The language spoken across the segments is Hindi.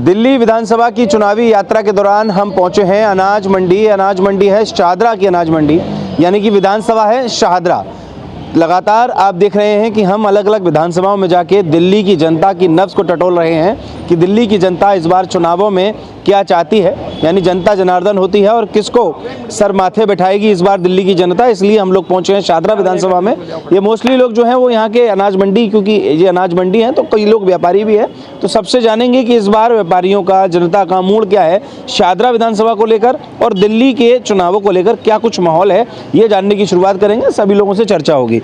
दिल्ली विधानसभा की चुनावी यात्रा के दौरान हम पहुंचे हैं अनाज मंडी है शाहदरा की अनाज मंडी, यानी कि विधानसभा है शाहदरा। लगातार आप देख रहे हैं कि हम अलग अलग विधानसभाओं में जाके दिल्ली की जनता की नब्ज़ को टटोल रहे हैं कि दिल्ली की जनता इस बार चुनावों में क्या चाहती है, यानी जनता जनार्दन होती है और किसको सर माथे बैठाएगी इस बार दिल्ली की जनता। इसलिए हम लोग पहुंचे हैं शाहदरा विधानसभा में। ये मोस्टली लोग जो हैं वो यहाँ के अनाज मंडी, क्योंकि ये अनाज मंडी है तो कई लोग व्यापारी भी है, तो सबसे जानेंगे कि इस बार व्यापारियों का, जनता का मूड क्या है शाहदरा विधानसभा को लेकर और दिल्ली के चुनावों को लेकर क्या कुछ माहौल है, ये जानने की शुरुआत करेंगे। सभी लोगों से चर्चा होगी।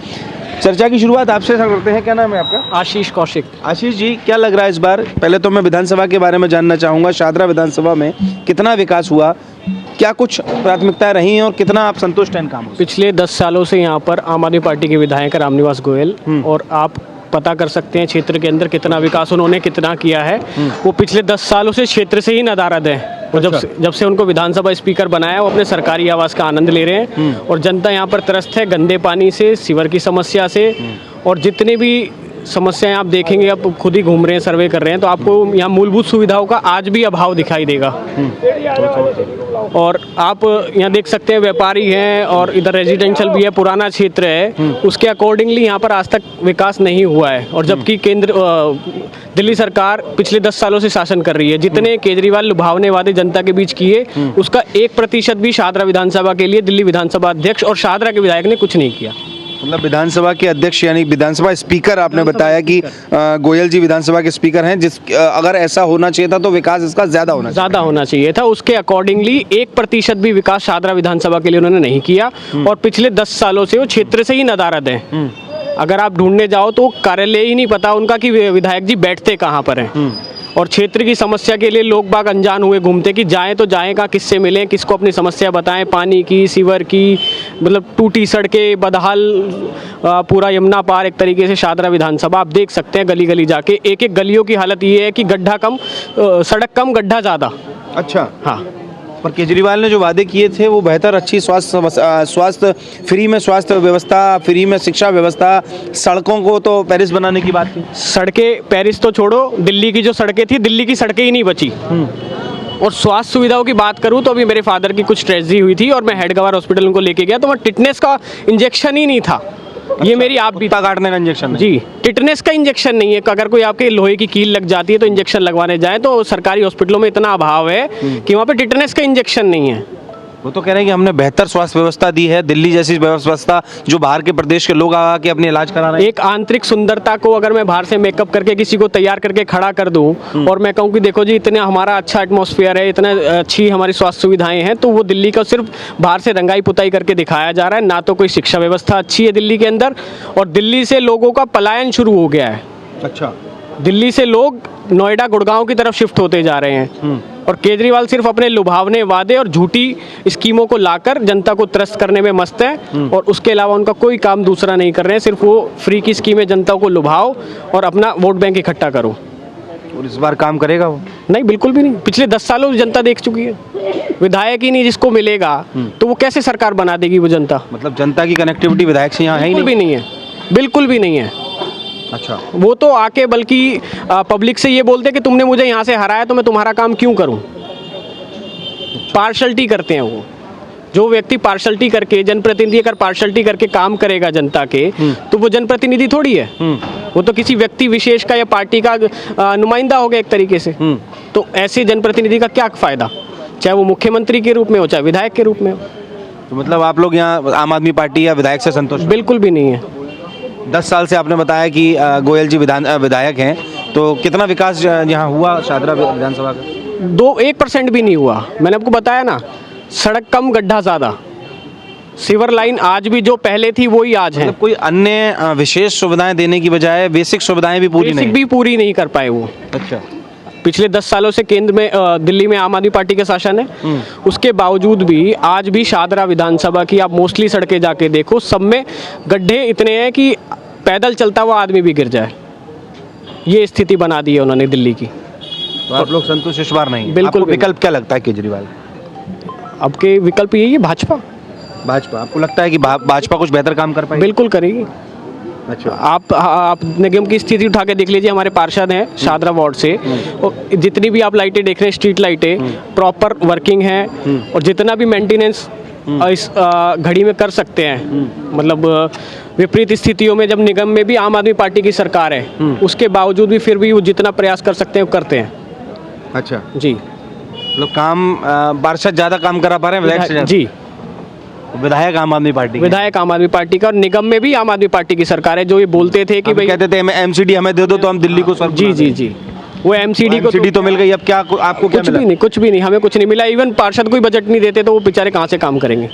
चर्चा की शुरुआत आपसे करते हैं। क्या नाम है आपका? आशीष कौशिक। आशीष जी, क्या लग रहा है इस बार? पहले तो मैं विधानसभा के बारे में जानना चाहूँगा। शाहदरा विधानसभा में कितना विकास हुआ, क्या कुछ प्राथमिकताएं रही हैं और कितना आप संतुष्ट हैं कामों से? पिछले 10 सालों से यहाँ पर आम आदमी पार्टी के विधायक रामनिवास गोयल, और आप पता कर सकते हैं क्षेत्र के अंदर कितना विकास उन्होंने कितना किया है। वो पिछले 10 सालों से क्षेत्र से ही नदारद है। और जब से उनको विधानसभा स्पीकर बनाया, वो अपने सरकारी आवास का आनंद ले रहे हैं। और जनता यहाँ पर त्रस्त है गंदे पानी से, सीवर की समस्या से, और जितनी भी समस्याएं आप देखेंगे, आप खुद ही घूम रहे हैं, सर्वे कर रहे हैं, तो आपको यहाँ मूलभूत सुविधाओं का आज भी अभाव दिखाई देगा। और आप यहाँ देख सकते हैं व्यापारी हैं और इधर रेजिडेंशियल भी है, पुराना क्षेत्र है, उसके अकॉर्डिंगली यहाँ पर आज तक विकास नहीं हुआ है। और जबकि दिल्ली सरकार पिछले 10 सालों से शासन कर रही है। जितने केजरीवाल लुभावने वादे जनता के बीच किए, उसका 1% भी शाहदरा विधानसभा के लिए दिल्ली विधानसभा अध्यक्ष और शाहदरा के विधायक ने कुछ नहीं किया। मतलब विधानसभा के अध्यक्ष यानी विधानसभा स्पीकर, आपने बताया कि गोयल जी विधानसभा के स्पीकर हैं, अगर ऐसा होना चाहिए था तो विकास इसका ज्यादा होना चाहिए था। उसके अकॉर्डिंगली 1% भी विकास शाहदरा विधानसभा के लिए उन्होंने नहीं किया। और पिछले 10 सालों से वो क्षेत्र से ही नदारद हैं। अगर आप ढूंढने जाओ तो कार्यालय ही नहीं पता उनका कि विधायक जी बैठते कहाँ पर हैं। और क्षेत्र की समस्या के लिए लोग बाग अनजान हुए घूमते कि जाएं तो जाएं कहाँ, किससे मिलें, किसको अपनी समस्या बताएं, पानी की, सीवर की, मतलब टूटी सड़कें, बदहाल पूरा यमुना पार एक तरीके से शाहदरा विधानसभा। आप देख सकते हैं गली गली जाके, एक एक गलियों की हालत ये है कि गड्ढा कम, सड़क कम, गड्ढा ज़्यादा। अच्छा, हाँ। पर केजरीवाल ने जो वादे किए थे वो बेहतर, अच्छी स्वास्थ्य फ्री में स्वास्थ्य व्यवस्था, फ्री में शिक्षा व्यवस्था, सड़कों को तो पेरिस बनाने की बात थी। सड़कें पेरिस तो छोड़ो, दिल्ली की जो सड़कें थी, दिल्ली की सड़कें ही नहीं बची। और स्वास्थ्य सुविधाओं की बात करूं तो अभी मेरे फादर की कुछ ट्रेजेडी हुई थी और मैं हेडगवार हॉस्पिटल उनको लेके गया, तो वहाँ टिटनेस का इंजेक्शन ही नहीं था। ये मेरी आप भी काटने का इंजेक्शन जी, टिटनेस का इंजेक्शन नहीं है। अगर कोई आपके लोहे की कील लग जाती है तो इंजेक्शन लगवाने जाए, तो सरकारी हॉस्पिटलों में इतना अभाव है कि वहाँ पे टिटनेस का इंजेक्शन नहीं है। वो तो कह रहे हैं कि हमने बेहतर स्वास्थ्य व्यवस्था दी है, दिल्ली जैसी व्यवस्था जो बाहर के प्रदेश के लोग आके अपने इलाज करा रहे हैं। एक आंतरिक सुंदरता को अगर मैं बाहर से मेकअप करके किसी को तैयार करके खड़ा कर दूं और मैं कहूं कि देखो जी इतना हमारा अच्छा एटमॉस्फेयर है, इतना अच्छी हमारी स्वास्थ्य सुविधाएं हैं, तो वो दिल्ली का सिर्फ बाहर से रंगाई पुताई करके दिखाया जा रहा है। ना तो कोई शिक्षा व्यवस्था अच्छी है दिल्ली के अंदर, और दिल्ली से लोगों का पलायन शुरू हो गया है। अच्छा, दिल्ली से लोग नोएडा, गुड़गांव की तरफ शिफ्ट होते जा रहे हैं। और केजरीवाल सिर्फ अपने लुभावने वादे और झूठी स्कीमों को लाकर जनता को त्रस्त करने में मस्त है, और उसके अलावा उनका कोई काम दूसरा नहीं कर रहे हैं। सिर्फ वो फ्री की स्कीमें जनता को लुभाओ और अपना वोट बैंक इकट्ठा करो। और इस बार काम करेगा वो? नहीं, बिल्कुल भी नहीं। पिछले 10 सालों से जनता देख चुकी है, विधायक ही नहीं जिसको मिलेगा तो वो कैसे सरकार बना देगी वो जनता? मतलब जनता की कनेक्टिविटी विधायक से यहाँ है ही बिल्कुल भी नहीं है, बिल्कुल भी नहीं है। अच्छा, वो तो आके बल्कि पब्लिक से ये बोलते कि तुमने मुझे यहाँ से हराया तो मैं तुम्हारा काम क्यों करूँ। पार्शलिटी करते हैं वो। जो व्यक्ति पार्शलिटी करके, जनप्रतिनिधि अगर पार्शलिटी करके काम करेगा जनता के, तो वो जनप्रतिनिधि थोड़ी है। वो तो किसी व्यक्ति विशेष का या पार्टी का नुमाइंदा हो गया एक तरीके से। तो ऐसे जनप्रतिनिधि का क्या फायदा, चाहे वो मुख्यमंत्री के रूप में हो, चाहे विधायक के रूप में हो। तो मतलब आप लोग यहाँ आम आदमी पार्टी या विधायक से संतुष्ट? बिल्कुल भी नहीं है। 10 साल से आपने बताया कि गोयल जी विधायक हैं, तो कितना विकास यहाँ हुआ शाहदरा विधानसभा का? 1% भी नहीं हुआ। मैंने आपको बताया ना, सड़क कम, गड्ढा ज़्यादा। सीवर लाइन आज भी जो पहले थी वही आज है। मतलब कोई अन्य विशेष सुविधाएं देने की बजाय बेसिक सुविधाएं भी पूरी नहीं कर पाए वो। अच्छा, पिछले 10 सालों से केंद्र में, दिल्ली में आम आदमी पार्टी का शासन है, उसके बावजूद भी आज भी शाहदरा विधानसभा की आप मोस्टली सड़कें जाके देखो, सब में गड्ढे इतने हैं कि पैदल चलता हुआ आदमी भी गिर जाए। ये स्थिति बना दी है उन्होंने दिल्ली की। तो आप लोग संतुष्ट इस बार नहीं? बिल्कुल। विकल्प क्या लगता है केजरीवाल? अब के विकल्प यही है, भाजपा। आपको लगता है कि भाजपा कुछ बेहतर काम कर पाएगी? बिल्कुल करेगी। अच्छा। आप निगम की स्थिति उठा के देख लीजिए, हमारे पार्षद हैं शाहदरा वार्ड से, और जितनी भी आप लाइटें देख रहे हैं, स्ट्रीट लाइटें प्रॉपर वर्किंग हैं, और जितना भी मेंटेनेंस इस घड़ी में कर सकते हैं, मतलब विपरीत स्थितियों में जब निगम में भी आम आदमी पार्टी की सरकार है, उसके बावजूद भी फिर भी वो जितना प्रयास कर सकते हैं वो करते हैं। अच्छा, जी, मतलब काम पार्षद ज़्यादा काम करा पा रहे हैं विधायक से ज़्यादा? जी, विधायक आम आदमी पार्टी के। विधायक आम आदमी पार्टी का, और निगम में भी आम आदमी पार्टी की सरकार है। जो ये बोलते थे कि अभी भाई, कहते थे एमसीडी हमें दे दो तो हम दिल्ली को स्वर्ग जी बना जी देंगे। जी, वो एमसीडी को एमसीडी तो मिल गई, अब क्या आपको क्या कुछ मिला? भी नहीं, कुछ भी नहीं, हमें कुछ नहीं मिला। इवन पार्षद को ही बजट नहीं देते तो वो बेचारे कहाँ से काम करेंगे।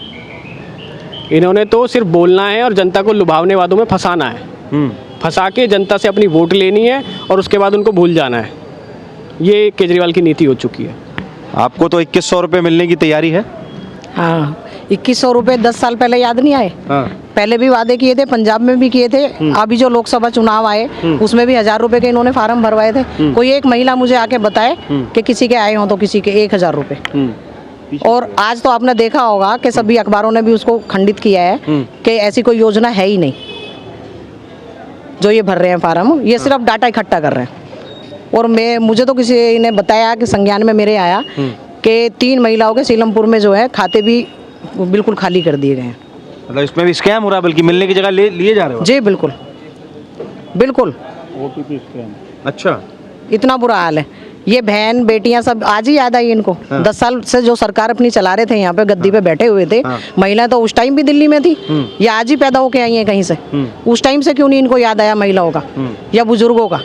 इन्होंने तो सिर्फ बोलना है और जनता को लुभावने वादों में फंसाना है, फंसा के जनता से अपनी वोट लेनी है और उसके बाद उनको भूल जाना है। ये केजरीवाल की नीति हो चुकी है। आपको तो 2100 रुपये मिलने की तैयारी है? हाँ, 2100 रुपये 10 साल पहले याद नहीं आए? हाँ। पहले भी वादे किए थे, पंजाब में भी किए थे। अभी जो लोकसभा चुनाव आए उसमें भी 1000 रुपए के इन्होंने फार्म भरवाए थे। कोई एक महिला मुझे आके बताए कि किसी के आए हों तो किसी के 1000 रुपए। और आज तो आपने देखा होगा कि सभी अखबारों ने भी उसको खंडित किया है कि ऐसी कोई योजना है ही नहीं। जो ये भर रहे हैं फार्म, ये सिर्फ डाटा इकट्ठा कर रहे हैं। और मुझे तो किसी ने बताया कि संज्ञान में मेरे आया कि 3 महिलाओं के सीलमपुर में जो है खाते भी बिल्कुल खाली कर दिए गए हैं। मतलब इसमें भी स्कैम हो रहा है, बल्कि मिलने की जगह लिए जा रहे हो? जी बिल्कुल बिल्कुल, अच्छा, इतना बुरा हाल है। ये बहन बेटियां सब आज ही याद आई इनको। 10 साल से जो सरकार अपनी चला रहे थे, यहाँ पे गद्दी पे बैठे हुए थे। महिलाएं तो उस टाइम भी दिल्ली में थी, या आज ही पैदा होके आई हैं कहीं से। उस टाइम से क्यों नहीं इनको याद आया महिलाओं का या बुजुर्गों का?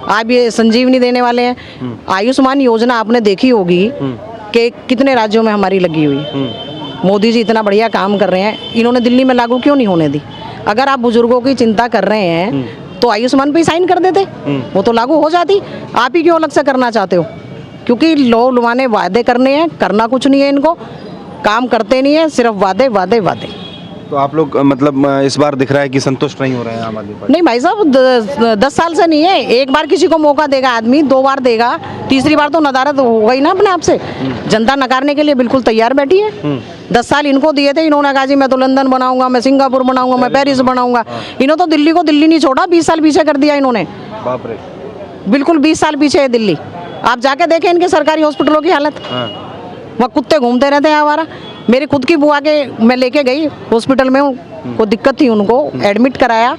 आप ये संजीवनी देने वाले हैं। आयुष्मान योजना आपने देखी होगी कि कितने राज्यों में हमारी लगी हुई है। मोदी जी इतना बढ़िया काम कर रहे हैं, इन्होंने दिल्ली में लागू क्यों नहीं होने दी? अगर आप बुजुर्गों की चिंता कर रहे हैं तो आयुष्मान पे साइन कर देते, वो तो लागू हो जाती। आप ही क्यों अलग से करना चाहते हो? क्योंकि लोग लुभाने वादे करने हैं, करना कुछ नहीं है इनको, काम करते नहीं है, सिर्फ वादे वादे वादे। तो आप लोग मतलब इस बार दिख रहा है कि संतुष्ट नहीं हो रहे हैं आम आदमी पार्टी? नहीं भाई साहब, 10 साल से नहीं है। एक बार किसी को मौका देगा आदमी, 2 बार देगा, तीसरी बार तो नदारत हो गई ना अपने आप से। जनता नकारने के लिए बिल्कुल तैयार बैठी है। 10 साल इनको दिए थे, इन्होंने कहा जी मैं तो लंदन बनाऊंगा, मैं सिंगापुर बनाऊंगा, मैं पेरिस बनाऊंगा। इन्होंने तो दिल्ली को दिल्ली नहीं छोड़ा, 20 साल पीछे कर दिया इन्होंने। बाप रे, बिल्कुल 20 साल पीछे है दिल्ली। आप जाके देखें इनके सरकारी हॉस्पिटलों की हालत, वहाँ कुत्ते घूमते रहते हैं हमारा। मेरी खुद की बुआ के मैं लेके गई हॉस्पिटल में, को दिक्कत थी, उनको एडमिट कराया,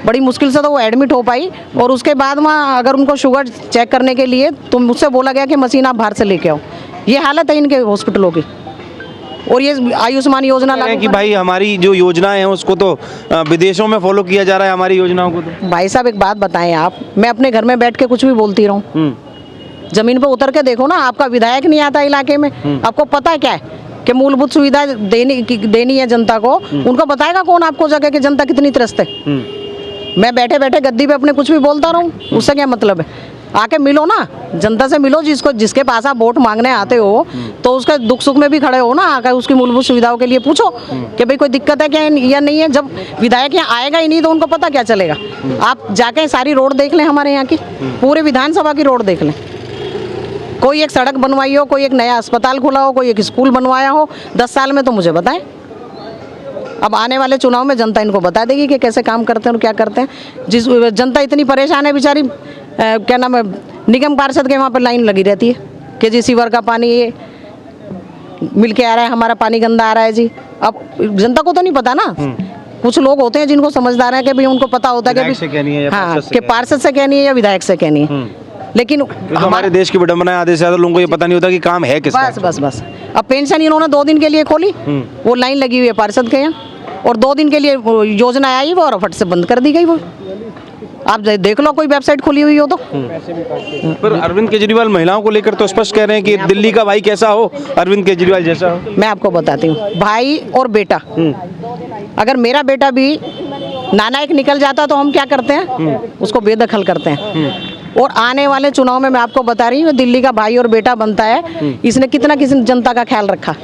बड़ी मुश्किल से तो वो एडमिट हो पाई। और उसके बाद वहाँ अगर उनको शुगर चेक करने के लिए तो मुझसे बोला गया कि मशीन आप बाहर से लेके आओ। ये हालत है इनके हॉस्पिटलों की। और ये आयुष्मान योजना लगा लागू कि भाई हमारी जो योजनाएं हैं उसको तो विदेशों में फॉलो किया जा रहा है, हमारी योजनाओं को तो। भाई साहब एक बात बताएं आप, मैं अपने घर में बैठ के कुछ भी बोलती रहूं, जमीन पे उतर के देखो ना, आपका विधायक नहीं आता इलाके में, आपको पता है क्या है कि मूलभूत सुविधा देनी है जनता को, उनको बताएगा कौन आपको जगह कि जनता कितनी त्रस्त है? मैं बैठे बैठे गद्दी पे अपने कुछ भी बोलता रहूं, उससे क्या मतलब है? आके मिलो ना, जनता से मिलो, जिसके पास आप वोट मांगने आते हो तो उसके दुख सुख में भी खड़े हो ना, आकर उसकी मूलभूत सुविधाओं के लिए पूछो कि भाई कोई दिक्कत है क्या या नहीं है। जब विधायक यहाँ आएगा ही नहीं तो उनको पता क्या चलेगा? आप जाके सारी रोड देख लें, हमारे यहाँ की पूरे विधानसभा की रोड देख लें। कोई एक सड़क बनवाई हो, कोई एक नया अस्पताल खुला हो, कोई एक स्कूल बनवाया हो 10 साल में, तो मुझे बताएं। अब आने वाले चुनाव में जनता इनको बता देगी कि कैसे काम करते हैं और क्या करते हैं। जिस जनता इतनी परेशान है बेचारी, क्या नाम है, निगम पार्षद के वहाँ पर लाइन लगी रहती है कि जी सीवर का पानी ये मिल के आ रहा है, हमारा पानी गंदा आ रहा है जी। अब जनता को तो नहीं पता ना, कुछ लोग होते हैं जिनको समझदार है कि भाई उनको पता होता है कि हाँ कि पार्षद से कहनी है या विधायक से कहनी है। लेकिन हमारे देश की विडंबना, आधे से ज्यादा लोगों को ये पता नहीं होता कि काम है किसका। बस अब पेंशन इन्होंने 2 दिन के लिए खोली, वो लाइन लगी हुई है पार्षद के यहाँ, और 2 दिन के लिए योजना आई वो और फट से बंद कर दी गई। वो आप देख लो, कोई वेबसाइट खुली हुई हो तो। पर अरविंद केजरीवाल महिलाओं को लेकर तो स्पष्ट कह रहे हैं कि दिल्ली का भाई कैसा हो, अरविंद केजरीवाल जैसा हो। मैं आपको बताती हूँ, भाई और बेटा, अगर मेरा बेटा भी नालायक निकल जाता तो हम क्या करते हैं? उसको बेदखल करते हैं। और आने वाले चुनाव में मैं आपको बता रही हूँ, दिल्ली का भाई और बेटा बनता है, इसने कितना किसी जनता का ख्याल रखा।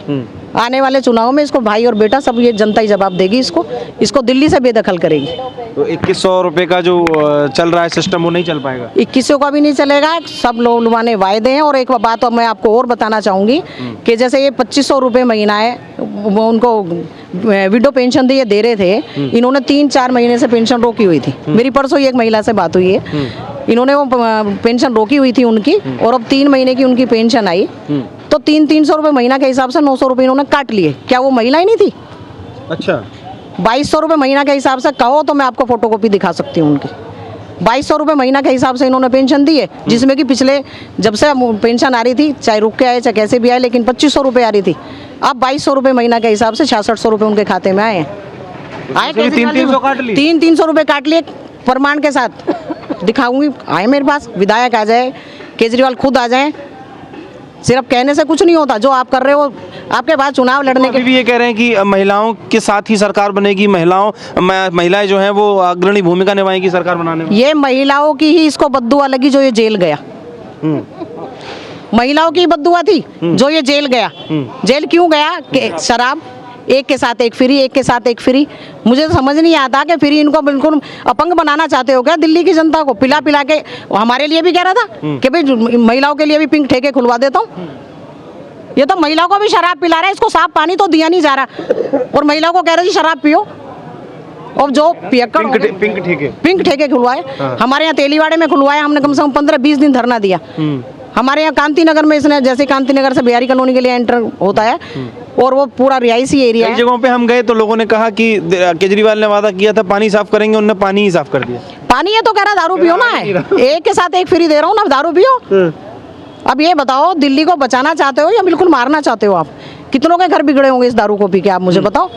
आने वाले चुनाव में इसको भाई और बेटा सब ये जनता ही जवाब देगी। इसको दिल्ली से बेदखल करेगी। तो 2100 रुपये का जो चल रहा है सिस्टम वो नहीं चल पाएगा। 2100 का भी नहीं चलेगा। सब लोग लुभाने वायदे हैं। और एक बात और मैं आपको और बताना चाहूँगी कि जैसे ये 2500 रुपये महीना है, वो उनको विडो पेंशन दे रहे थे, इन्होंने 3-4 महीने से पेंशन रोकी हुई थी। मेरी परसों ही एक महिला से बात हुई है, इन्होंने वो पेंशन रोकी हुई थी उनकी, और अब 3 महीने की उनकी पेंशन आई, तो 300 रुपये महीना के हिसाब से 900 रुपये इन्होंने काट लिए। क्या वो महिला ही नहीं थी? अच्छा, 2200 रुपये महीना के हिसाब से कहो तो मैं आपको फोटोकॉपी दिखा सकती हूँ उनकी। 2200 रुपये महीना के हिसाब से इन्होंने पेंशन दी है, जिसमें कि पिछले जब से पेंशन आ रही थी, चाहे रुक के आए चाहे कैसे भी आए, लेकिन 2500 रुपये आ रही थी। अब 2200 रुपये महीना के हिसाब से 6600 रुपये उनके खाते में आए हैं। आए तो 300 काट लिए, 300 रुपये काट लिए प्रमाण के साथ दिखाऊंगी। आए मेरे पास, विधायक आ जाए, केजरीवाल खुद आ जाए। सिर्फ कहने से कुछ नहीं होता। जो आप कर रहे हो, आपके बाद चुनाव लड़ने के भी ये कह रहे हैं कि महिलाओं के साथ ही सरकार बनेगी, महिलाएं जो हैं वो अग्रणी भूमिका निभाएंगी सरकार बनाने में। ये महिलाओं की ही इसको बद्दुआ लगी जो ये जेल गया। महिलाओं की बद्दुआ थी जो ये जेल गया। जेल क्यों गया? कि शराब एक के साथ एक फ्री, एक के साथ एक फ्री। मुझे तो समझ नहीं आता कि फ्री इनको बिल्कुल अपंग बनाना चाहते हो क्या दिल्ली की जनता को? पिला पिला के हमारे लिए भी कह रहा था कि भाई महिलाओं के लिए भी पिंक ठेके खुलवा देता हूँ। ये तो महिलाओं को भी शराब पिला रहा है, इसको साफ पानी तो दिया नहीं जा रहा, और महिलाओं को कह रहे जी शराब पियो। और जो पिंक ठेके खुलवाए, हमारे यहाँ तेलीवाड़े में खुलवाया हमने, कम से कम 15-20 दिन धरना दिया। हमारे यहाँ कांति नगर में इसने, जैसे कांति नगर से बिहारी कॉलोनी के लिए एंटर होता है, और वो पूरा रिहायशी एरिया है। कई जगहों पे हम गए तो लोगों ने कहा कि केजरीवाल ने वादा किया था पानी साफ करेंगे, उन्होंने पानी ही साफ कर दिया। पानी है तो कह रहा दारू पियो ना, है एक के साथ एक फ्री दे रहा हूँ ना, दारू पियो। अब ये बताओ, दिल्ली को बचाना चाहते हो या बिल्कुल मारना चाहते हो? आप कितनों के घर बिगड़े होंगे इस दारू को पी के, आप मुझे बताओ।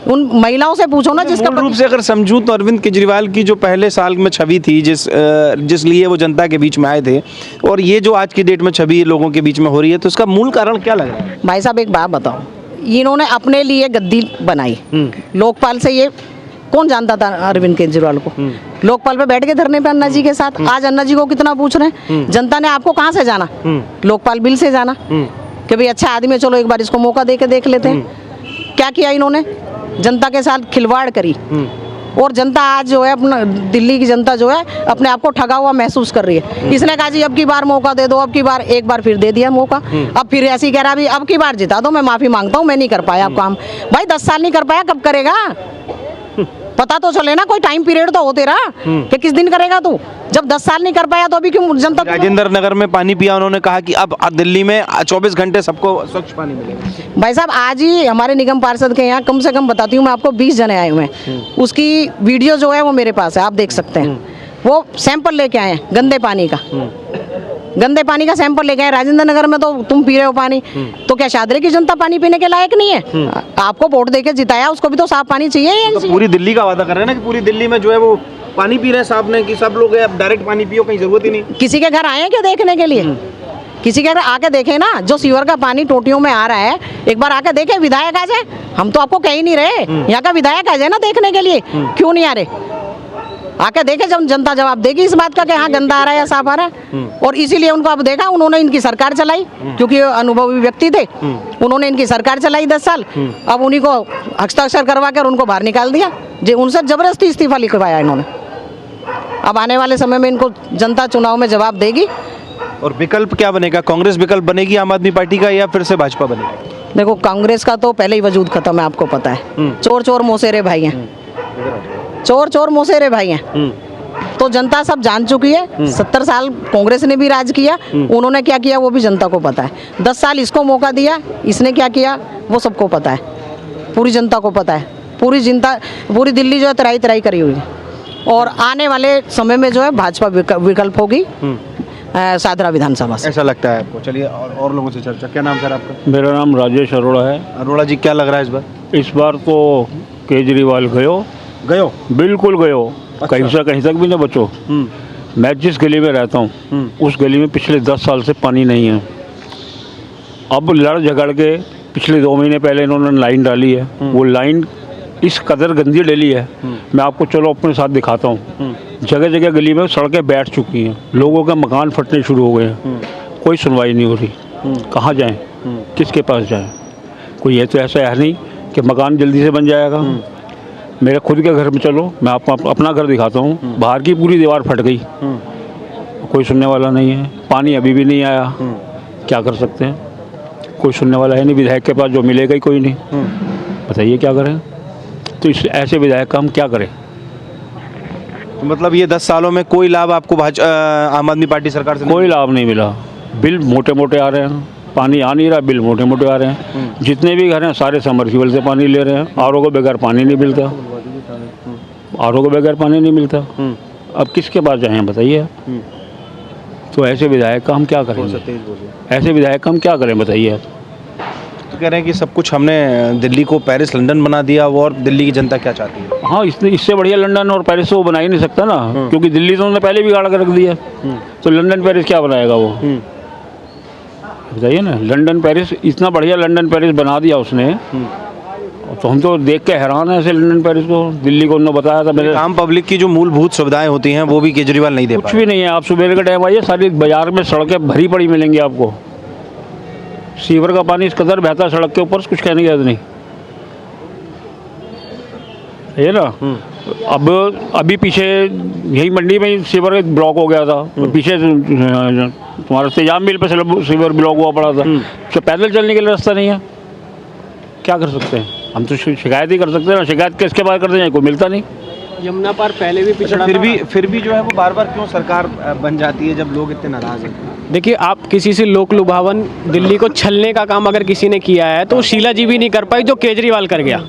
उन महिलाओं से पूछो ना जिसका मूल रूप से अगर समझूं तो अरविंद केजरीवाल की जो पहले साल में छवि थी, जिस लिए वो जनता के बीच में आए थे, और ये जो आज की डेट में छवि लोगों के बीच में हो रही है, तो इसका मूल कारण क्या लग रहा है? भाई साहब एक बात बताओ, इन्होंने अपने लिए गद्दी बनाई। लोकपाल से ये कौन जानता था अरविंद केजरीवाल को? लोकपाल पे बैठ के धरने पे अन्ना जी के साथ। आज अन्ना जी को कितना पूछ रहे हैं? जनता ने आपको कहाँ से जाना? लोकपाल बिल से जाना कि भाई अच्छा आदमी, चलो एक बार इसको मौका दे के देख लेते हैं। क्या किया इन्होंने? जनता के साथ खिलवाड़ करी, और जनता आज जो है अपना, दिल्ली की जनता जो है अपने आप को ठगा हुआ महसूस कर रही है। इसने कहा जी अब की बार मौका दे दो, अब की बार, एक बार फिर दे दिया मौका, अब फिर ऐसी कह रहा भी अब की बार जिता दो, मैं माफी मांगता हूँ, मैं नहीं कर पाया काम। भाई 10 साल नहीं कर पाया, कब करेगा? पता तो चले ना, कोई टाइम पीरियड तो हो तेरा कि किस दिन करेगा तू। जब 10 साल नहीं कर पाया तो अभी क्यों जनता? राजेंद्र नगर में पानी पिया, उन्होंने कहा कि अब दिल्ली में 24 घंटे सबको स्वच्छ पानी मिलेगा। भाई साहब आज ही हमारे निगम पार्षद के यहाँ कम से कम बताती हूँ मैं आपको 20 जने आए हुए हैं। उसकी वीडियो जो है वो मेरे पास है, आप देख सकते हैं। वो सैंपल लेके आए हैं गंदे पानी का, गंदे पानी का सैंपल लेके आए। राजेंद्र नगर में तो तुम पी रहे हो पानी, तो क्या शादरे की जनता पानी पीने के लायक नहीं है? आपको वोट देके जिताया, उसको भी तो साफ पानी चाहिए। तो पूरी दिल्ली का वादा कर रहे हैं ना कि पूरी दिल्ली में जो है वो पानी पी रहे हैं साफ, ने कि सब लोग अब डायरेक्ट पानी पियो, कहीं जरूरत ही नहीं। किसी के घर आए हैं क्या देखने के लिए? किसी के घर आके देखे ना, जो सीवर का पानी टोटियों में आ रहा है, एक बार आके देखे। विधायक आ जाए, हम तो आपको कह ही नहीं रहे, यहाँ का विधायक आ जाए ना देखने के लिए। क्यों नहीं आ रहे? आके देखे, जब जनता जवाब देगी इस बात का कि हाँ गंदा आ रहा है या साफ आ रहा है। और इसीलिए उनको अब देखा, उन्होंने इनकी सरकार चलाई, क्योंकि अनुभवी व्यक्ति थे, उन्होंने इनकी सरकार चलाई 10 साल। अब उन्हीं को हस्ताक्षर करवा कर उनको बाहर निकाल दिया, जो उनसे जबरदस्ती इस्तीफा लिखवाया इन्होंने। अब आने वाले समय में इनको जनता चुनाव में जवाब देगी। और विकल्प क्या बनेगा? कांग्रेस विकल्प बनेगी आम आदमी पार्टी का, या फिर से भाजपा बनेगी? देखो कांग्रेस का तो पहले ही वजूद खत्म है, आपको पता है। चोर चोर मोसेरे भाई हैं, चोर चोर मोसेरे भाई हैं। तो जनता सब जान चुकी है। 70 साल कांग्रेस ने भी राज किया, उन्होंने क्या किया वो भी जनता को पता है। 10 साल इसको मौका दिया, इसने क्या किया वो सबको पता है, पूरी जनता को पता है। पूरी दिल्ली जो है तराई तराई करी हुई है। और आने वाले समय में जो है भाजपा विकल्प होगी शाहदरा विधानसभा से। ऐसा लगता है आपको? चलिए और लोगों से चर्चा। क्या नाम सर आपका? मेरा नाम राजेश अरोड़ा है। अरोड़ा जी, क्या लग रहा है इस बार? इस बार तो केजरीवाल गयो बिल्कुल गयो। अच्छा। कहीं तक भी ना बचो। मैं जिस गली में रहता हूँ उस गली में पिछले 10 साल से पानी नहीं है। अब लड़ झगड़ के पिछले 2 महीने पहले इन्होंने लाइन डाली है। वो लाइन इस कदर गंदी डली है, मैं आपको चलो अपने साथ दिखाता हूँ। जगह जगह गली में सड़कें बैठ चुकी हैं, लोगों के मकान फटने शुरू हो गए हैं। कोई सुनवाई नहीं हो रही। कहाँ जाएं? किसके पास जाएं? कोई ये तो ऐसा है नहीं कि मकान जल्दी से बन जाएगा। मेरे खुद के घर में चलो, मैं आपको अपना घर दिखाता हूँ, बाहर की पूरी दीवार फट गई, कोई सुनने वाला नहीं है। पानी अभी भी नहीं आया, क्या कर सकते हैं? कोई सुनने वाला है नहीं, विधायक के पास जो मिलेगा ही कोई नहीं। बताइए क्या करें? तो इस ऐसे विधायक का हम क्या करें? तो मतलब ये 10 सालों में कोई लाभ आपको आम आदमी पार्टी सरकार से कोई लाभ नहीं मिला। बिल मोटे मोटे आ रहे हैं, पानी आ नहीं रहा, बिल मोटे मोटे आ रहे हैं। जितने भी घर हैं सारे समरसीबल से पानी ले रहे हैं। आरओ को बगैर पानी नहीं मिलता, आरओ को बगैर पानी नहीं मिलता। अब किसके पास जाएं बताइए? तो ऐसे विधायक का हम क्या करेंगे? ऐसे विधायक का हम क्या करें बताइए? तो कह रहे हैं कि सब कुछ हमने दिल्ली को पेरिस लंदन बना दिया, और दिल्ली की जनता क्या चाहती है? हाँ, इससे बढ़िया लंदन और पेरिस तो वो बना ही नहीं सकता ना, क्योंकि दिल्ली तो उन्होंने पहले भी गाड़ कर रख दिया। तो लंदन पेरिस क्या बनाएगा वो? बताइए ना। लंदन पेरिस, इतना बढ़िया लंदन पेरिस बना दिया उसने, तो हम तो देख के हैरान है ऐसे लंदन पेरिस को। दिल्ली को उन्होंने बताया था मेरे आम पब्लिक की जो मूलभूत सुविधाएं होती हैं वो भी केजरीवाल नहीं दे कुछ पाए। भी नहीं है। आप सुबह के टाइम आइए, सारी बाजार में सड़कें भरी पड़ी मिलेंगी आपको। सीवर का पानी इस कदर बहता है सड़क के ऊपर, कुछ कहने की जरूरत नहीं। ये ना, अब अभी पीछे यही मंडी में ही सीवर ब्लॉक हो गया था। पीछे तुम्हारा तेजाब मिल पे सीवर ब्लॉक हुआ पड़ा था। तो पैदल चलने के लिए रास्ता नहीं है, क्या कर सकते हैं? हम तो शिकायत ही कर सकते हैं ना। शिकायत किसके बाद करते हैं? कोई मिलता नहीं। यमुना पार पहले भी पिछड़ा फिर भी जो है वो बार बार क्यों सरकार बन जाती है जब लोग इतने नाराज हैं? देखिए, आप किसी से लोक लुभावन दिल्ली को छलने का काम अगर किसी ने किया है तो शीला जी भी नहीं कर पाई जो केजरीवाल कर गया।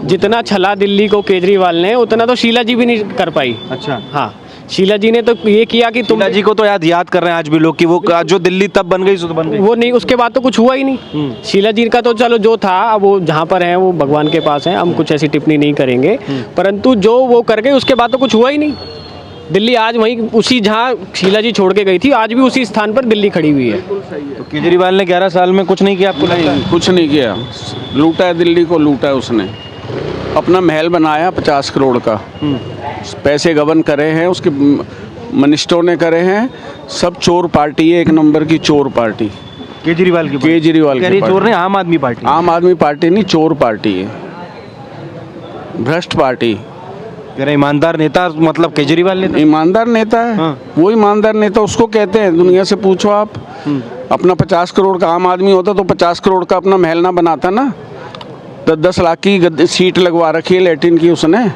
जितना छला दिल्ली को केजरीवाल ने, उतना तो शीला जी भी नहीं कर पाई। अच्छा। हाँ, शीला जी ने तो ये किया कि तुम शीला जी को तो याद कर रहे हैं आज भी लोग कि वो जो दिल्ली तब बन गई सो तो बन गई। वो नहीं, उसके बाद तो कुछ हुआ ही नहीं। शीला जी का तो चलो जो था, अब वो जहाँ पर है वो भगवान के पास है, हम कुछ ऐसी टिप्पणी नहीं करेंगे। परंतु जो वो कर गए उसके बाद तो कुछ हुआ ही नहीं। दिल्ली आज वहीं उसी जहाँ शीला जी छोड़ के गई थी, आज भी उसी स्थान पर दिल्ली खड़ी हुई है। तो केजरीवाल ने 11 साल में कुछ नहीं किया आपको लगता है? कुछ नहीं किया। लूटा है दिल्ली को, लूटा है उसने। अपना महल बनाया 50 करोड़ का, पैसे गबन करे हैं उसके मिनिस्टरों ने करे हैं। सब चोर पार्टी है, एक नंबर की चोर पार्टी केजरीवाल की चोर ने आम आदमी पार्टी। आम आदमी पार्टी नहीं, चोर पार्टी है, भ्रष्ट पार्टी। कह रहे ईमानदार नेता मतलब केजरीवाल नेता। ईमानदार नेता है। हाँ। वो ईमानदार नेता उसको कहते हैं। दुनिया से पूछो आप। अपना 50 करोड़ का आम आदमी होता तो 50 करोड़ का अपना महल ना बनाता ना। 10 लाख की सीट लगवा रखी है लैट्रिन की उसने।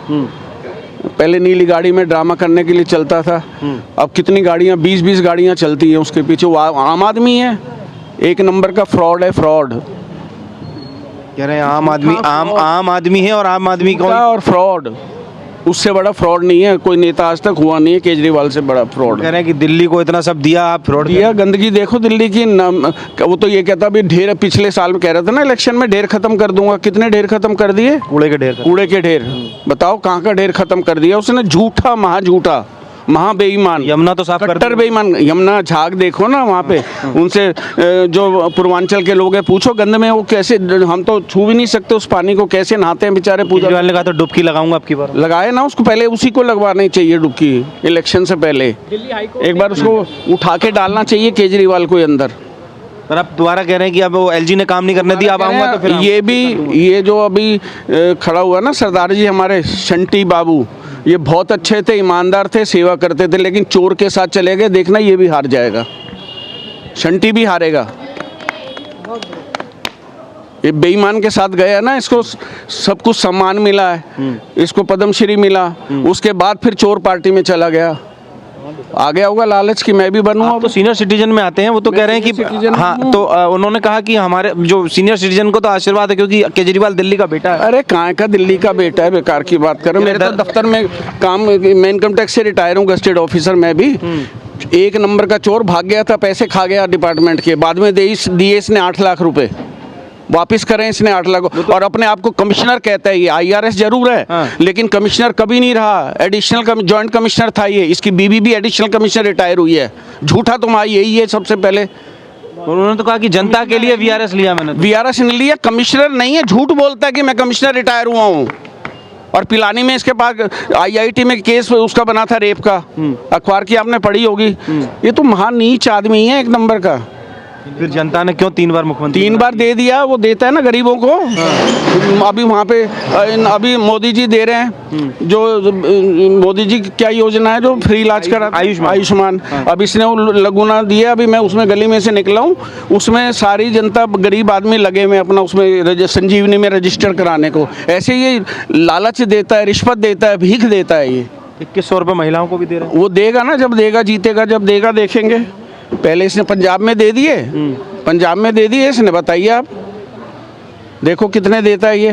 पहले नीली गाड़ी में ड्रामा करने के लिए चलता था, अब कितनी गाड़ियाँ, 20-20 गाड़ियाँ चलती हैं उसके पीछे। वो आम आदमी है, एक नंबर का फ्रॉड है, फ्रॉड। कह रहे हैं आम आदमी है, और आम आदमी कौन? और फ्रॉड, उससे बड़ा फ्रॉड नहीं है कोई नेता आज तक हुआ नहीं है। केजरीवाल से बड़ा फ्रॉड। कह रहे हैं कि दिल्ली को इतना सब दिया, आप फ्रॉड दिया। गंदगी देखो दिल्ली की। वो तो ये कहता भी ढेर, पिछले साल में कह रहा था ना इलेक्शन में, ढेर खत्म कर दूंगा। कितने ढेर खत्म कर दिए? कूड़े के ढेर। कूड़े के ढेर। बताओ कहाँ का ढेर खत्म कर दिया उसने? झूठा, महाझूठा, महा बेईमान। यमुना तो साफ कर कट्टर बेईमान। यमुना झाग देखो ना वहाँ पे, उनसे जो पूर्वांचल के लोग हैं पूछो, गंद में वो कैसे, हम तो छू भी नहीं सकते उस पानी को, कैसे नहाते हैं बेचारे। केजरीवाल ने कहा तो डुबकी लगाऊंगा आपकी बार। लगाए ना उसको, पहले उसी को लगवानी चाहिए डुबकी इलेक्शन से पहले। एक बार उसको उठा के डालना चाहिए केजरीवाल को अंदर। पर आप दोबारा कह रहे हैं कि अब वो एलजी ने काम नहीं करने दिया, अब आऊंगा तो फिर ये जो अभी खड़ा हुआ ना सरदार जी हमारे शंटी बाबू, ये बहुत अच्छे थे, ईमानदार थे, सेवा करते थे, लेकिन चोर के साथ चले गए। देखना ये भी हार जाएगा, शंटी भी हारेगा। ये बेईमान के साथ गया ना, इसको सब कुछ सम्मान मिला है, इसको पद्मश्री मिला, उसके बाद फिर चोर पार्टी में चला गया। आ गया होगा लालच की मैं भी बनूं। तो सीनियर सिटीजन में आते हैं, वो तो कह रहे हैं कि हाँ, तो उन्होंने कहा कि हमारे जो सीनियर सिटीजन को तो आशीर्वाद है क्योंकि केजरीवाल दिल्ली का बेटा है। अरे कहाँ का दिल्ली का बेटा है, बेकार की बात कर रहे हो। मेरे तो दफ्तर में काम, मैं इनकम टैक्स से रिटायर हूँ, गस्टेड ऑफिसर मैं भी। एक नंबर का चोर भाग गया था, पैसे खा गया डिपार्टमेंट के, बाद में दिए इसने 8 लाख रुपए, वापिस करें इसने 8 लाख। और अपने आप को कमिश्नर कहता है, ये IRS जरूर है। हाँ। लेकिन कमिश्नर कभी नहीं रहा, एडिशनल जॉइंट कमिश्नर था ये। इसकी बीवी भी एडिशनल कमिश्नर रिटायर हुई है। झूठा तुम्हारा यही है सबसे पहले। उन्होंने तो कहा कि जनता के लिए VRS लिया मैंने। VRS नहीं लिया, कमिश्नर नहीं है, झूठ बोलता है कि मैं कमिश्नर रिटायर हुआ हूँ। और पिलानी में इसके पास IIT में केस उसका बना था रेप का, अखबार की आपने पढ़ी होगी। ये तो महान नीच आदमी है एक नंबर का। फिर जनता ने क्यों 3 बार मुख्यमंत्री 3 बार दे दिया, वो देता है ना गरीबों को। अभी वहाँ पे अभी मोदी जी दे रहे हैं, जो मोदी जी की क्या योजना है जो फ्री इलाज करा, आयुष्मान। अब इसने वो लगुना दिया, अभी मैं उसमें गली में से निकला हूँ, उसमें सारी जनता गरीब आदमी लगे हुए अपना उसमें संजीवनी में रजिस्टर कराने को। ऐसे ये लालच देता है, रिश्वत देता है, भीख देता है। ये 2100 रुपये महिलाओं को भी दे रहे हैं। वो देगा ना, जब देगा, जीतेगा, जब देगा देखेंगे। पहले इसने पंजाब में दे दिए, पंजाब में दे दिए इसने, बताइए आप, देखो कितने देता है ये।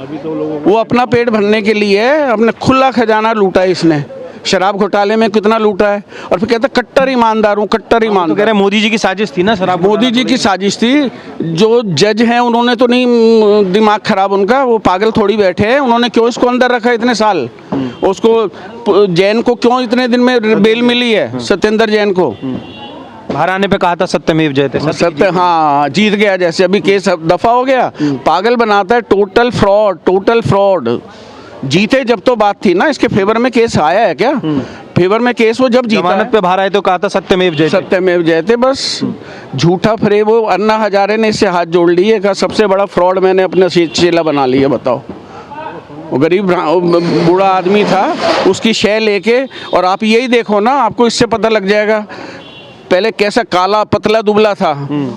अभी तो लोगों वो अपना पेट भरने के लिए अपने खुला खजाना लूटा है इसने। शराब घोटाले में कितना लूटा है, और फिर कहता कट्टर ईमानदार हूँ, कट्टर तो ईमानदार। कह रहे हैं मोदी जी की साजिश थी ना शराब। मोदी जी की साजिश थी। जो जज हैं उन्होंने तो नहीं दिमाग खराब उनका, वो पागल थोड़ी बैठे हैं। उन्होंने क्यों इसको अंदर रखा इतने साल? उसको जैन को क्यों इतने दिन में बेल मिली है, सत्येंद्र जैन को? बाहर आने पे कहा था सत्यमेव जयते, सत्य, हाँ, जीत गया। जैसे अभी केस दफा हो गया, पागल बनाता है। Total fraud, total fraud. जीते जब तो बात थी ना, इसके फेवर में केस आया है क्या? फेवर में केस वो जब जीता जमानत पे बाहर आए तो कहा था सत्यमेव जयते। सत्यमेव जयते, बस झूठा फरेब। वो अन्ना हजारे ने इससे हाथ जोड़ लिए, कहा सबसे बड़ा फ्रॉड मैंने अपने चेला बना लिया। बताओ, वो गरीब बूढ़ा आदमी था, उसकी शय लेके। और आप यही देखो ना, आपको इससे पता लग जाएगा पहले कैसा काला पतला दुबला था,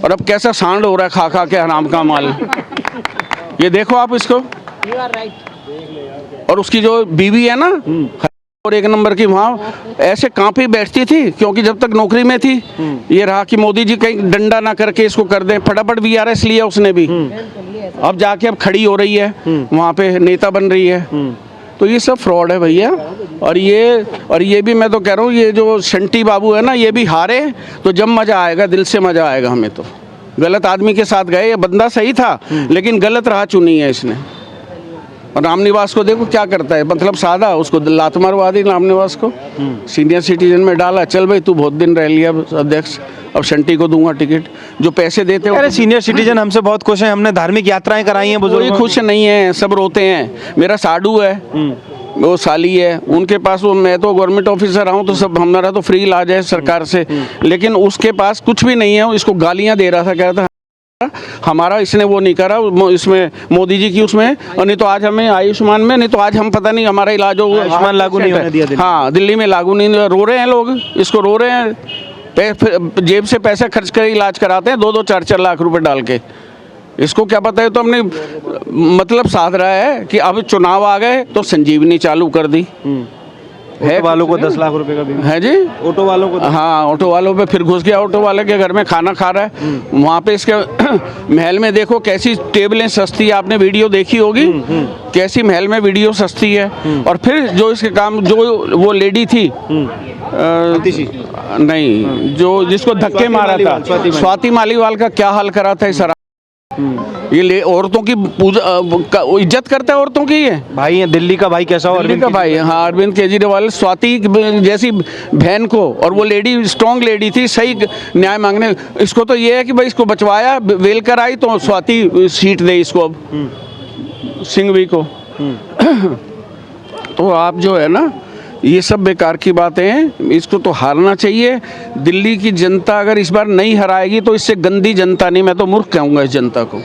और अब कैसा सांड हो रहा है खा खा के हराम का माल। ये देखो आप इसको। और उसकी जो बीवी है ना, और 1 नंबर की, वहाँ ऐसे कांपी बैठती थी, क्योंकि जब तक नौकरी में थी ये रहा कि मोदी जी कहीं डंडा ना करके इसको कर दें। फटाफट VRS लिया उसने भी। अब जाके अब खड़ी हो रही है वहाँ पे, नेता बन रही है। तो ये सब फ्रॉड है भैया। और ये भी मैं तो कह रहा हूँ, ये जो शंटी बाबू है ना, ये भी हारे तो जब मज़ा आएगा, दिल से मज़ा आएगा हमें। तो गलत आदमी के साथ गए, ये बंदा सही था लेकिन गलत राह चुनी है इसने। और रामनिवास को देखो क्या करता है, मतलब सादा, उसको लात मारवा दी रामनिवास को, सीनियर सिटीजन में डाला। चल भाई तू बहुत दिन रह लिया अध्यक्ष, अब शंटी को दूंगा टिकट। जो पैसे देते हैं, अरे सीनियर सिटीजन हमसे बहुत खुश हैं, हमने धार्मिक यात्राएं कराई हैं कोई बुजुर्ग। खुश नहीं है, सब रोते हैं। मेरा साडू है, वो साली है, उनके पास वो, मैं तो गवर्नमेंट ऑफिसर हूँ तो सब हमारा तो फ्री इलाज है सरकार से, लेकिन उसके पास कुछ भी नहीं है। इसको गालियाँ दे रहा था, कह रहा था हमारा इसने वो नहीं करा इसमें, मोदी जी की उसमें, और नहीं तो आज हमें आयुष्मान में, नहीं तो आज हम पता नहीं हमारा इलाज हो। आयुष्मान लागू नहीं होने दिया दिल्ली। हाँ, दिल्ली में लागू नहीं, रो रहे हैं लोग, इसको रो रहे हैं। जेब से पैसे खर्च कर इलाज कराते हैं, 2-2, 4-4 लाख रुपए डाल के। इसको क्या पता है? तो हमने मतलब साध रहा है कि अब चुनाव आ गए तो संजीवनी चालू कर दी है। ऑटो वालों को 10 लाख रुपए का बीमा है जी, ऑटो वालों को। हाँ, ऑटो वालों पे फिर घुस गया, ऑटो वाले के घर में खाना खा रहा है। वहाँ पे इसके महल में देखो कैसी टेबलें सस्ती है, आपने वीडियो देखी होगी कैसी महल में वीडियो सस्ती है। और फिर जो इसके काम, जो वो लेडी थी नहीं, जो जिसको धक्के मारा था, स्वाति मालीवाल का क्या हाल करा था इस ये औरतों की पूजा, इज्जत करता है औरतों की। ये भाई है दिल्ली का भाई, कैसा हो? दिल्ली का भाई, हाँ, अरविंद केजरीवाल स्वाति जैसी बहन को, और वो लेडी स्ट्रॉन्ग लेडी थी, सही न्याय मांगने। इसको तो ये है कि भाई इसको बचवाया, वेल कर आई तो स्वाति सीट दे इसको अब सिंघवी को। तो आप जो है ना, ये सब बेकार की बातें हैं, इसको तो हारना चाहिए। दिल्ली की जनता अगर इस बार नहीं हराएगी तो इससे गंदी जनता नहीं, मैं तो मूर्ख कहूँगा इस जनता को।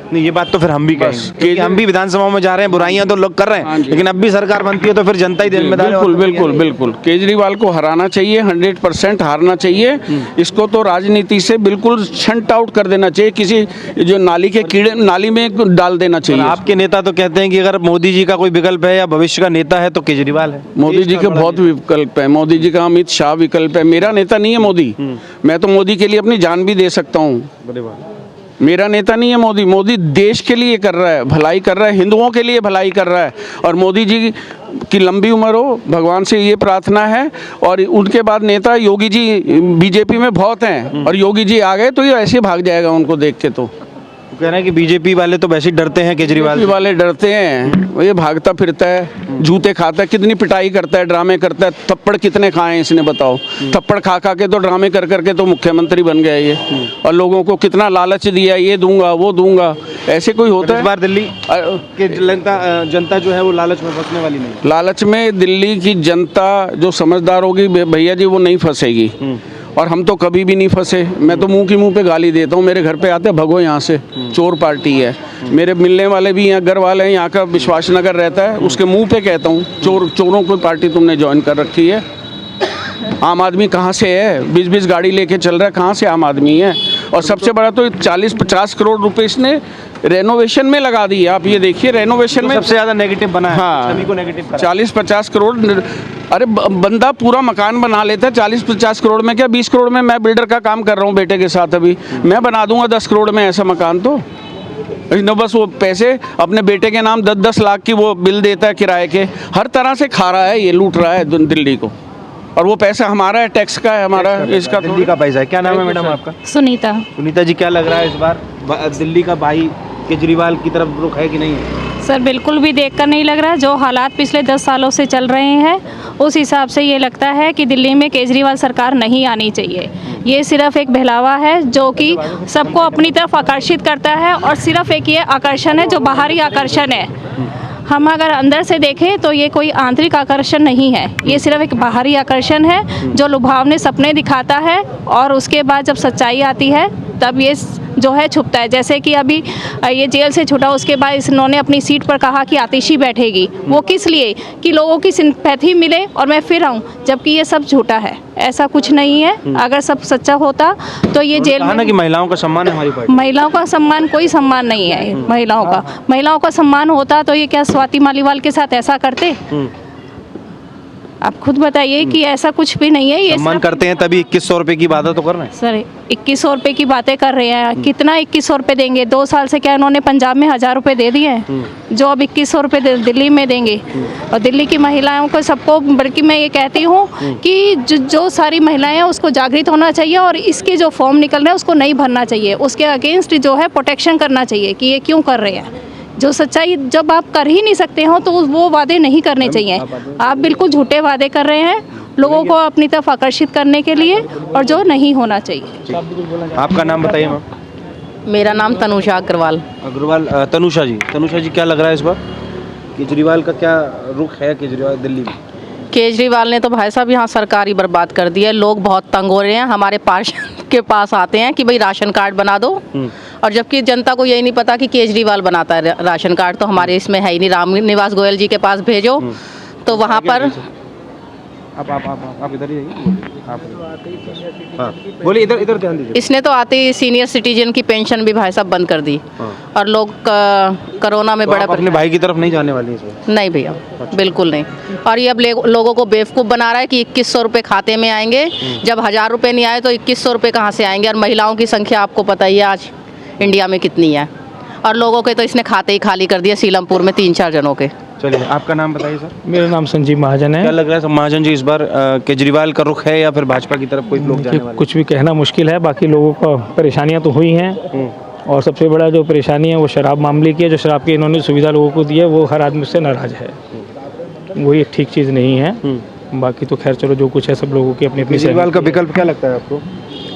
नहीं, ये बात तो फिर हम भी कहेंगे, क्योंकि हम भी विधानसभा में जा रहे हैं, बुराइयां तो लोग कर रहे हैं, लेकिन अब भी सरकार बनती है तो फिर जनता ही जिम्मेदार है। बिल्कुल बिल्कुल बिल्कुल, केजरीवाल को हराना चाहिए, 100% हारना चाहिए। इसको तो राजनीति से बिल्कुल शंट आउट कर देना चाहिए, किसी जो नाली के कीड़े नाली में डाल देना चाहिए। आपके नेता तो कहते हैं कि अगर मोदी जी का कोई विकल्प है या भविष्य का नेता है तो केजरीवाल है। मोदी जी के बहुत विकल्प है, मोदी जी का अमित शाह विकल्प है। मेरा नेता नहीं है मोदी, मैं तो मोदी के लिए अपनी जान भी दे सकता हूँ। मेरा नेता नहीं है मोदी। मोदी देश के लिए कर रहा है, भलाई कर रहा है, हिंदुओं के लिए भलाई कर रहा है। और मोदी जी की लंबी उम्र हो, भगवान से ये प्रार्थना है। और उनके बाद नेता योगी जी बीजेपी में बहुत हैं, और योगी जी आ गए तो ये ऐसे भाग जाएगा उनको देख के। तो कह रहे हैं कि बीजेपी वाले तो वैसे ही डरते हैं केजरीवाल वाले, डरते हैं। ये भागता फिरता है, जूते खाता है, कितनी पिटाई करता है, ड्रामे करता है। थप्पड़ कितने खाए हैं इसने बताओ? थप्पड़ खा खा के तो, ड्रामे कर करके तो मुख्यमंत्री बन गया ये। और लोगों को कितना लालच दिया, ये दूंगा वो दूंगा। ऐसे कोई होता है? इस बार दिल्ली के जनता जो है वो लालच में फंसने वाली नहीं। लालच में दिल्ली की जनता जो समझदार होगी भैया जी, वो नहीं फंसेगी। और हम तो कभी भी नहीं फंसे। मैं तो मुंह की मुंह पे गाली देता हूँ, मेरे घर पे आते भगो यहाँ से, चोर पार्टी है। मेरे मिलने वाले भी यहाँ घर वाले हैं, यहाँ का विश्वास नगर रहता है, उसके मुंह पे कहता हूँ चोरों की पार्टी तुमने ज्वाइन कर रखी है। आम आदमी कहाँ से है? 20-20 गाड़ी लेके चल रहा है, कहाँ से आम आदमी है? और सबसे बड़ा तो 40-50 करोड़ रुपए इसने रेनोवेशन में लगा दिए। आप ये देखिए रेनोवेशन में सबसे ज़्यादा नेगेटिव बना है, हाँ, सभी को नेगेटिव करा। 40-50 करोड़। अरे बंदा पूरा मकान बना लेता है 40-50 करोड़ में, क्या 20 करोड़ में? मैं बिल्डर का काम कर रहा हूँ बेटे के साथ, अभी मैं बना दूंगा 10 करोड़ में ऐसा मकान। तो न बस वो पैसे अपने बेटे के नाम 10-10 लाख की वो बिल देता है किराए के, हर तरह से खा रहा है, ये लूट रहा है दिल्ली को। और वो पैसा हमारा है, टैक्स का है हमारा, इसका दिल्ली का पैसा है। क्या नाम है मैडम आपका? सुनीता। सुनीता जी, क्या लग रहा है इस बार दिल्ली का भाई केजरीवाल की तरफ रुख है कि नहीं है? सर बिल्कुल भी देखकर नहीं लग रहा। जो हालात पिछले 10 सालों से चल रहे हैं उस हिसाब से ये लगता है कि दिल्ली में केजरीवाल सरकार नहीं आनी चाहिए। ये सिर्फ एक बहलावा है जो कि सबको अपनी तरफ आकर्षित करता है, और सिर्फ एक ये आकर्षण है जो बाहरी आकर्षण है। हम अगर अंदर से देखें तो ये कोई आंतरिक आकर्षण नहीं है, ये सिर्फ एक बाहरी आकर्षण है जो लुभावने सपने दिखाता है, और उसके बाद जब सच्चाई आती है तब ये जो है छुपता है। जैसे कि अभी ये जेल से छूटा, उसके बाद इन्होंने अपनी सीट पर कहा कि आतिशी बैठेगी। वो किस लिए? कि लोगों की सिंपैथी मिले और मैं फिर आऊँ, जबकि ये सब झूठा है, ऐसा कुछ नहीं है। अगर सब सच्चा होता तो ये जेल में। कि महिलाओं का सम्मान है हमारी पार्टी। महिलाओं का सम्मान, कोई सम्मान नहीं है महिलाओं का सम्मान होता तो ये क्या स्वाति मालीवाल के साथ ऐसा करते? आप खुद बताइए कि ऐसा कुछ भी नहीं है। ये सम्मान करते हैं तभी 2100 रुपए की बात तो कर रहे हैं सर, 2100 रुपए की बातें कर रहे हैं। कितना 2100 रुपए देंगे? 2 साल से क्या इन्होंने पंजाब में 1000 रुपए दे दिए हैं, जो अब 2100 रुपए दिल्ली में देंगे? और दिल्ली की महिलाओं को सबको, बल्कि मैं ये कहती हूँ कि जो सारी महिलाएं हैं उसको जागृत होना चाहिए, और इसके जो फॉर्म निकल रहे हैं उसको नहीं भरना चाहिए। उसके अगेंस्ट जो है प्रोटेक्शन करना चाहिए कि ये क्यों कर रहे हैं। जो सच्चाई जब आप कर ही नहीं सकते हो तो वो वादे नहीं करने चाहिए। आप बिल्कुल झूठे वादे कर रहे हैं लोगों को अपनी तरफ आकर्षित करने के लिए, और जो नहीं होना चाहिए। आपका नाम बताइए मैम। मेरा नाम तनुषा अग्रवाल। तनुषा जी, क्या लग रहा है इस बार केजरीवाल का क्या रुख है केजरीवाल दिल्ली में? केजरीवाल ने तो भाई साहब यहाँ सरकार ही बर्बाद कर दी है। लोग बहुत तंग हो रहे हैं। हमारे पार्षद के पास आते हैं कि भाई राशन कार्ड बना दो, और जबकि जनता को यही नहीं पता कि केजरीवाल बनाता है राशन कार्ड। तो हमारे इसमें है ही नहीं। राम निवास गोयल जी के पास भेजो तो वहाँ पर आप इधर ही बोलिए, इधर ध्यान दीजिए। इसने तो आते ही सीनियर सिटीजन की पेंशन भी भाई साहब बंद कर दी, और लोग कोरोना में बड़ा अपने भाई की तरफ नहीं जाने वाली है? नहीं भैया, बिल्कुल नहीं। और ये अब लोगों को बेवकूफ़ बना रहा है कि 2100 रुपये खाते में आएंगे। जब 1000 रुपये नहीं आए तो 2100 रुपये कहाँ से आएंगे? और महिलाओं की संख्या आपको पता ही है आज इंडिया में कितनी है, और लोगों के तो इसने खाते ही खाली कर दिए सीलमपुर में 3-4 जनों के। चलिए, आपका नाम बताइए सर। मेरा नाम संजीव महाजन है। क्या लग रहा है महाजन जी, इस बार केजरीवाल का रुख है या फिर भाजपा की तरफ कोई लोग जाने वाले? कुछ भी कहना मुश्किल है। बाकी लोगों को परेशानियां तो हुई हैं, और सबसे बड़ा जो परेशानी है वो शराब मामले की है। जो शराब की इन्होंने सुविधा लोगों को दी है वो हर आदमी उससे नाराज़ है। वो ये ठीक चीज़ नहीं है। बाकी तो खैर चलो, जो कुछ है सब लोगों की अपनी अपनी। केजरीवाल का विकल्प क्या लगता है आपको?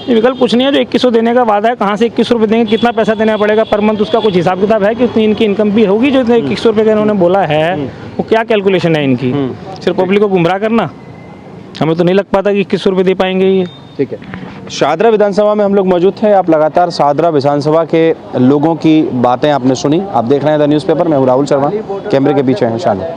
ये विकल्प कुछ नहीं है। जो 2100 देने का वादा है, कहाँ से 2100 रुपये देंगे? कितना पैसा देना पड़ेगा पर मंथ? उसका कुछ हिसाब किताब है कि उतनी इनकी इनकम भी होगी? जो 2100 रुपये का इन्होंने बोला है वो क्या कैलकुलेशन है इनकी? सिर्फ पब्लिक को गुमराह करना? हमें तो नहीं लग पाता कि 2100 रुपये दे पाएंगे ये। ठीक है, शाहदरा विधानसभा में हम लोग मौजूद थे। आप लगातार शाहदरा विधानसभा के लोगों की बातें आपने सुनी। आप देख रहे हैं द न्यूज़पेपर। मैं हूँ राहुल शर्मा, कैमरे के पीछे हैं शान।